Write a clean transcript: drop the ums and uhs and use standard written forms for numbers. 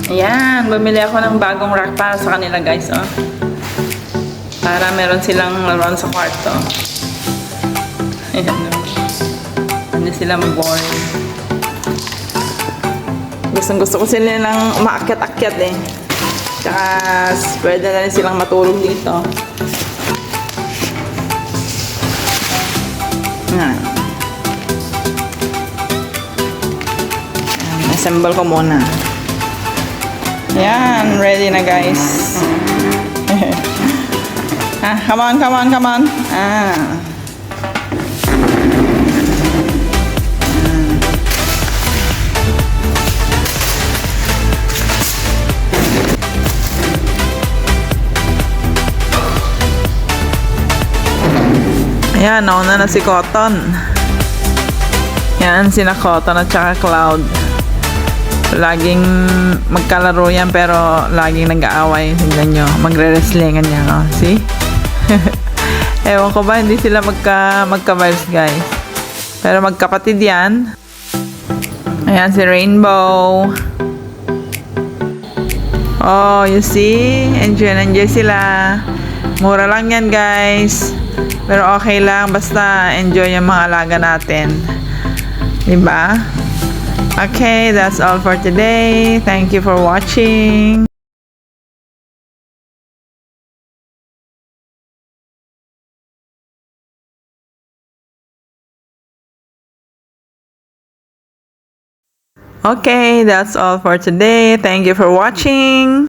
Ayan, bumili ako ng bagong rack para sa kanila guys, oh. Para meron silang laruan sa kwarto. Ayan, oh. Hindi sila mag-boring. Gusto ko sila lang umaakyat-akyat eh. Tsaka pwede na rin silang matulog dito. Ayan. Assemble ko muna. Ayan, ready na guys. Come on. Ayan, nauna na si Cotton. Yan, sina Cotton at saka Cloud. Laging magkalaro yan pero laging nag-aaway. Tingnan nyo, magre-wrestlingan yan, oh. See? Ewan ko ba, hindi sila magka-vibes guys. Pero magkapatid yan. Ayan si Rainbow. Oh, you see? Enjoy sila. Mura lang yan guys. Pero okay lang, basta enjoy yung mga alaga natin. Diba? Okay, that's all for today. Thank you for watching. Okay, that's all for today. Thank you for watching.